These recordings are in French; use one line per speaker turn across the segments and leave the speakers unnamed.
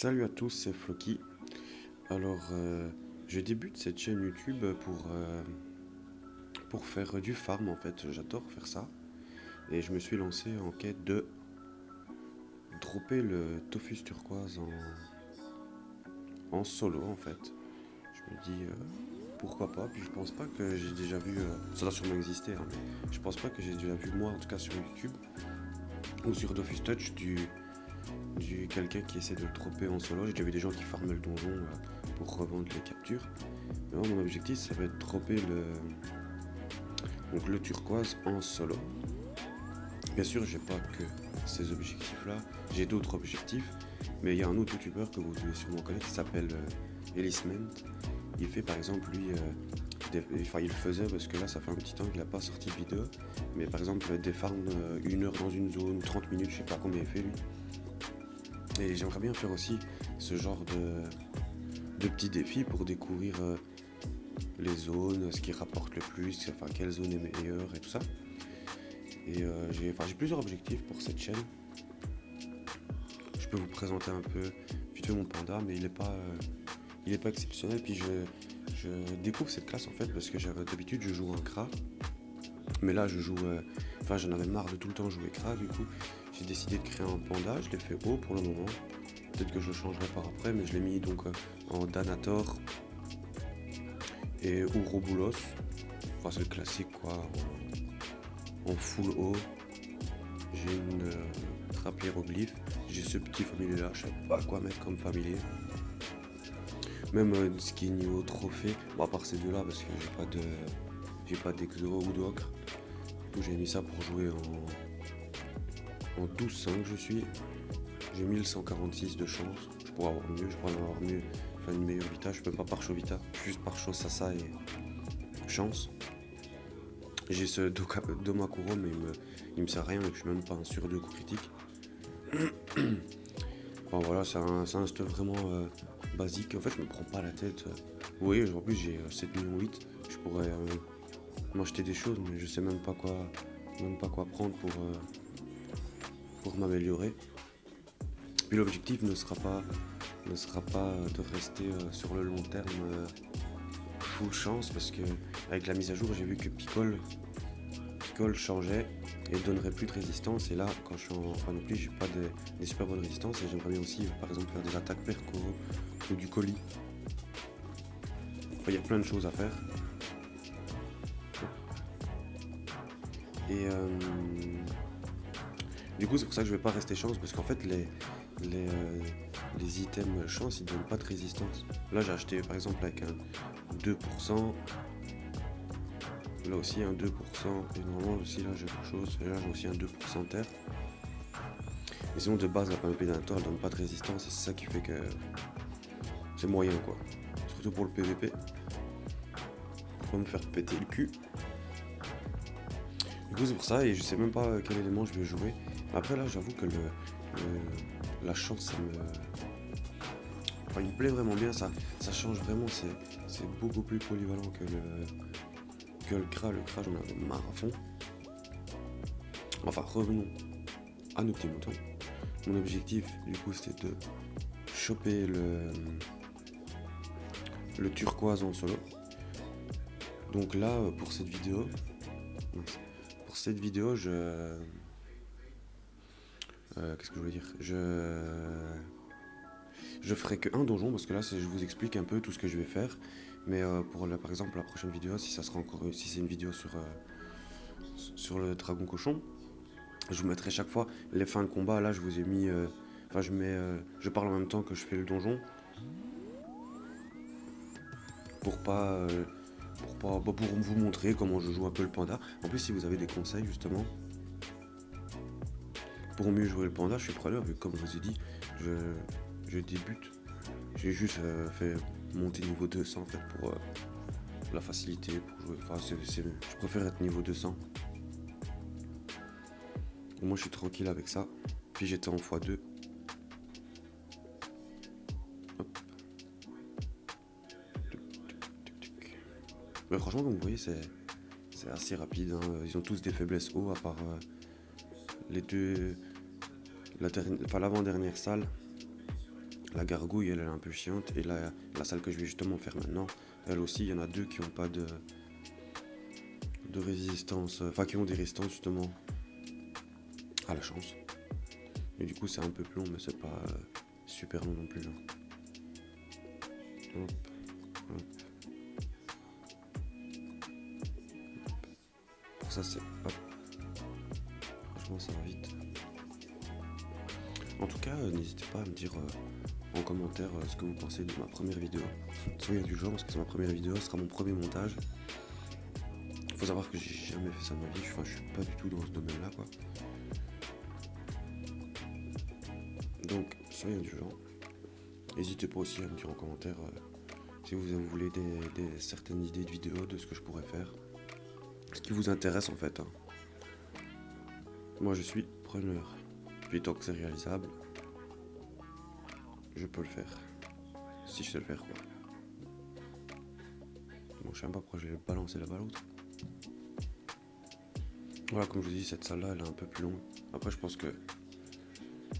Salut à tous, c'est Floki. Alors, je débute cette chaîne YouTube pour faire du farm en fait. J'adore faire ça. Et je me suis lancé en quête de dropper le Tofus turquoise en solo en fait. Je me dis pourquoi pas. Puis je pense pas que j'ai déjà vu. Ça doit sûrement exister, hein, mais je pense pas que j'ai déjà vu moi en tout cas sur YouTube ou sur Dofus Touch du quelqu'un qui essaie de le dropper en solo. J'ai déjà vu des gens qui farment le donjon pour revendre les captures. Mais moi, mon objectif, ça va être de dropper donc le turquoise en solo. Bien sûr, j'ai pas que ces objectifs-là, j'ai d'autres objectifs, mais il y a un autre youtubeur que vous devez sûrement connaître qui s'appelle Elisment. Il fait par exemple, lui, il le faisait parce que là, ça fait un petit temps qu'il n'a pas sorti de vidéo, mais par exemple, des farms 1 heure dans une zone, 30 minutes, je sais pas combien il fait lui. Et j'aimerais bien faire aussi ce genre de petits défis pour découvrir les zones, ce qui rapporte le plus, enfin quelle zone est meilleure et tout ça. Et j'ai plusieurs objectifs pour cette chaîne. Je peux vous présenter un peu vite fait mon panda, mais il est pas exceptionnel. Puis je découvre cette classe en fait parce que d'habitude je joue un Kra, mais là je joue, j'en avais marre de tout le temps jouer Kra. Du coup j'ai décidé de créer un panda. Je l'ai fait haut pour le moment. Peut-être que je changerai par après, mais je l'ai mis donc en Danator et Ouroboros. Enfin c'est le classique quoi, en full haut. J'ai une trappe hiéroglyphe. J'ai ce petit familier là, je sais pas quoi mettre comme familier. Même ce qui est niveau trophée, bon à part ces deux là parce que j'ai pas d'exo ou d'ocre. Du coup j'ai mis ça pour jouer en 12-5 je suis. J'ai 1146 de chance. Je pourrais avoir mieux, je pourrais en avoir mieux. Enfin une meilleure vita, je peux pas par show vita, juste par show sasa et chance. J'ai ce Domakuro mais il me sert à rien, je suis même pas un sur 2 coup critique. Enfin voilà, c'est un stuff vraiment basique. En fait, je me prends pas la tête. Vous voyez, en plus j'ai 7 millions 8. Je pourrais m'acheter des choses, mais je sais même pas quoi prendre pour m'améliorer. Puis l'objectif ne sera pas de rester sur le long terme full chance, parce que avec la mise à jour, j'ai vu que Picole changeait et donnerait plus de résistance. Et là, quand je suis en panoplie, j'ai pas des super bonnes résistances et j'aimerais bien aussi, par exemple, faire des attaques perco ou du colis. Enfin, il y a plein de choses à faire. Et du coup, c'est pour ça que je vais pas rester chance, parce qu'en fait, les items chance, ils donnent pas de résistance. Là, j'ai acheté par exemple avec un 2%. Là aussi un 2%. Et normalement aussi, là j'ai quelque chose. Et là j'ai aussi un 2% terre. Et sinon, de base, la panoplie d'Anator, elle donne pas de résistance. Et c'est ça qui fait que c'est moyen quoi. Surtout pour le PVP. Pour pas me faire péter le cul. Du coup, c'est pour ça. Et je sais même pas quel élément je vais jouer. Après, là, j'avoue que la chance, ça me. Enfin, il me plaît vraiment bien. Ça change vraiment. C'est beaucoup plus polyvalent que le Kra. Le Kra, j'en avais marre à fond. Enfin, revenons à nos petits moutons. Mon objectif, du coup, c'était de choper le turquoise en solo. Donc là, pour cette vidéo, qu'est-ce que je voulais dire je ferai que un donjon, parce que là, je vous explique un peu tout ce que je vais faire. Mais par exemple, la prochaine vidéo, si c'est une vidéo sur le dragon cochon, je vous mettrai chaque fois les fins de combat. Là, je vous ai mis. Je parle en même temps que je fais le donjon. Pour pas. Pour vous montrer comment je joue un peu le panda. En plus, si vous avez des conseils, justement, pour mieux jouer le panda, je suis preneur, vu que comme je vous ai dit, je débute. J'ai juste fait monter niveau 200 en fait pour la facilité pour jouer. Enfin, je préfère être niveau 200. Moi, je suis tranquille avec ça. Puis j'étais en x2. Mais franchement, comme vous voyez, c'est assez rapide. Hein. Ils ont tous des faiblesses haut, à part les deux. L'avant-dernière salle. La gargouille, elle est un peu chiante. Et la salle que je vais justement faire maintenant, elle aussi, il y en a deux qui ont pas de résistance, enfin qui ont des résistances justement à la chance. Et du coup, c'est un peu plus long, mais c'est pas super long non plus. Genre. Hop, hop. Pour ça, c'est hop. Franchement, ça va vite. En tout cas, n'hésitez pas à me dire en commentaire ce que vous pensez de ma première vidéo. Soyez indulgents parce que c'est ma première vidéo, ce sera mon premier montage. Faut savoir que j'ai jamais fait ça de ma vie, je suis pas du tout dans ce domaine-là, quoi. Donc, soyez indulgents. N'hésitez pas aussi à me dire en commentaire si vous voulez certaines idées de vidéos de ce que je pourrais faire. Ce qui vous intéresse en fait. Hein. Moi je suis preneur. Puis tant que c'est réalisable, je peux le faire. Si je sais le faire quoi. Bon, je sais même pas pourquoi je l'ai balancé là-bas l'autre. Voilà, comme je vous dis, cette salle-là, elle est un peu plus longue. Après, je pense que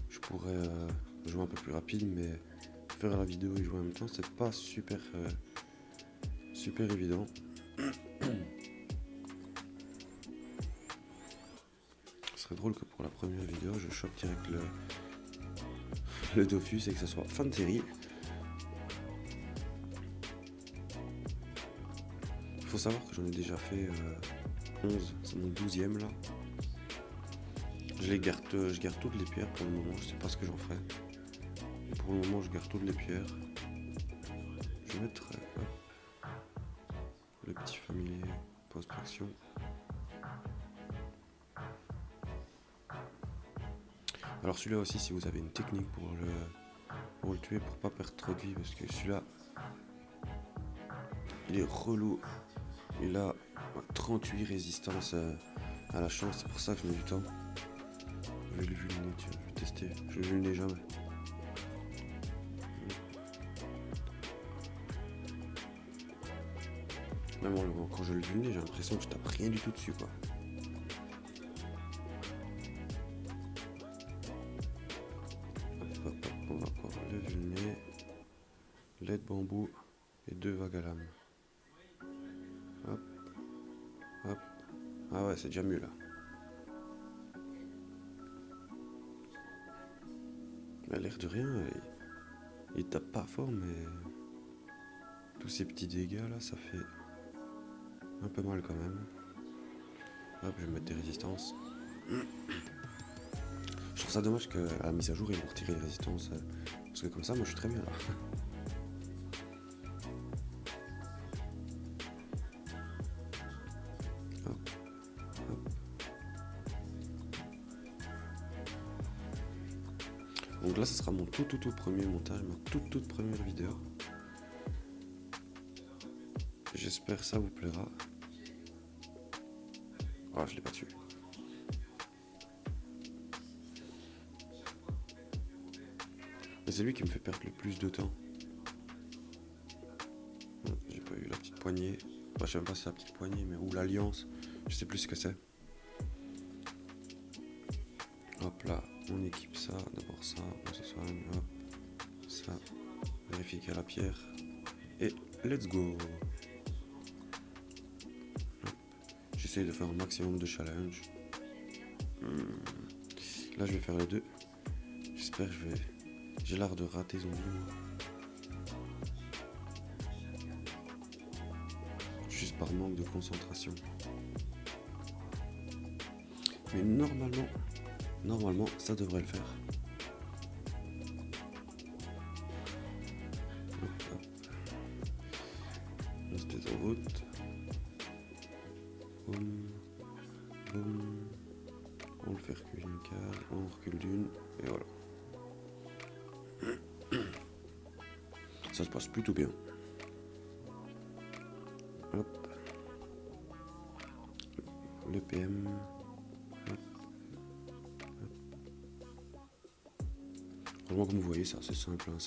je pourrais jouer un peu plus rapide, mais faire la vidéo et jouer en même temps, c'est pas super évident. Ce serait drôle que pour la première vidéo, je chope direct le Dofus et que ça soit fin de série. Faut savoir que j'en ai déjà fait 11, c'est mon 12e là. Je garde toutes les pierres pour le moment, je sais pas ce que j'en ferai. Et pour le moment, je garde toutes les pierres. Je vais mettre le petit familier post-action. Alors celui-là aussi, si vous avez une technique pour le tuer, pour pas perdre trop de vie, parce que celui-là, il est relou. Il a 38 résistances à la chance, c'est pour ça que je mets du temps. Je vais le vulner, tiens, je vais tester. Je le vulner jamais. Même quand je le vulner, j'ai l'impression que je tape rien du tout dessus quoi. Hop, on va encore le vulner. Lait de bambou et 2 vagues à lame. Hop, hop. Ah ouais, c'est déjà mieux là. Il a l'air de rien, il tape pas fort, mais tous ces petits dégâts là, ça fait un peu mal quand même. Hop, je vais mettre des résistances. Je trouve ça dommage qu'à la mise à jour ils vont retirer les résistances, parce que comme ça, moi je suis très bien là. Hop, hop. Donc là, ce sera mon tout premier montage, ma toute première vidéo. J'espère que ça vous plaira. Ah, je l'ai pas tué. Mais c'est lui qui me fait perdre le plus de temps. J'ai pas eu la petite poignée. Enfin, je sais même pas si c'est la petite poignée, mais ou l'alliance. Je sais plus ce que c'est. Hop là, on équipe ça. D'abord ça, on se soigne. Hop, ça. Vérifie qu'il y a la pierre. Et let's go. J'essaye de faire un maximum de challenge. Là, je vais faire les deux. J'espère que j'ai l'art de rater zombie, moi. Juste par manque de concentration. Mais normalement, ça devrait le faire. Hop, hop. On se met en route. Boum, boum. On le fait reculer une case, on recule d'une, et voilà. Ça se passe plutôt bien. Hop. Le PM. Hop. Vraiment, comme vous voyez, c'est assez simple. Hein.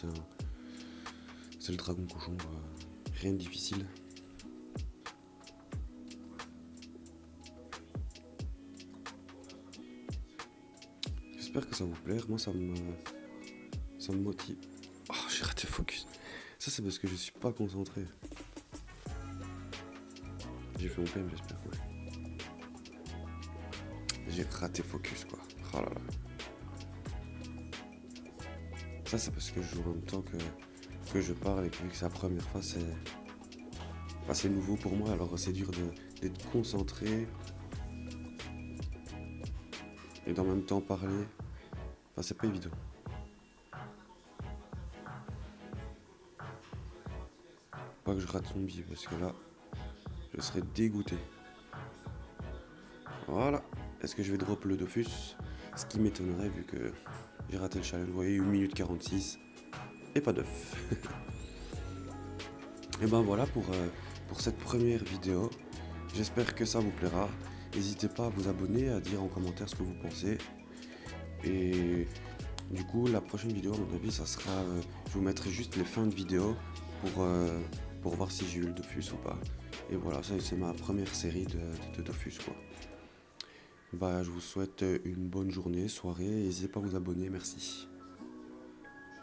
C'est le dragon cochon. Rien de difficile. J'espère que ça vous plaît. Moi, ça me motive. Oh, raté focus. Ça, c'est parce que je suis pas concentré. J'ai fait mon PM, j'espère. Ouais. J'ai raté focus, quoi. Oh là là. Ça, c'est parce que je joue en même temps que je parle et que vu que c'est la première fois, c'est nouveau pour moi. Alors, c'est dur d'être concentré et d'en même temps parler. Enfin, c'est pas évident. Pas que je rate son billet parce que là, je serais dégoûté. Voilà. Est-ce que je vais drop le Dofus? Ce qui m'étonnerait vu que j'ai raté le challenge. Vous voyez, 1 minute 46 et pas d'œuf. Et ben voilà pour cette première vidéo. J'espère que ça vous plaira. N'hésitez pas à vous abonner, à dire en commentaire ce que vous pensez. Et du coup, la prochaine vidéo, à mon avis, ça sera... je vous mettrai juste les fins de vidéo pour voir si j'ai eu le Dofus ou pas. Et voilà, ça c'est ma première série de Dofus, quoi. Bah, je vous souhaite une bonne journée, soirée. N'hésitez pas à vous abonner, merci.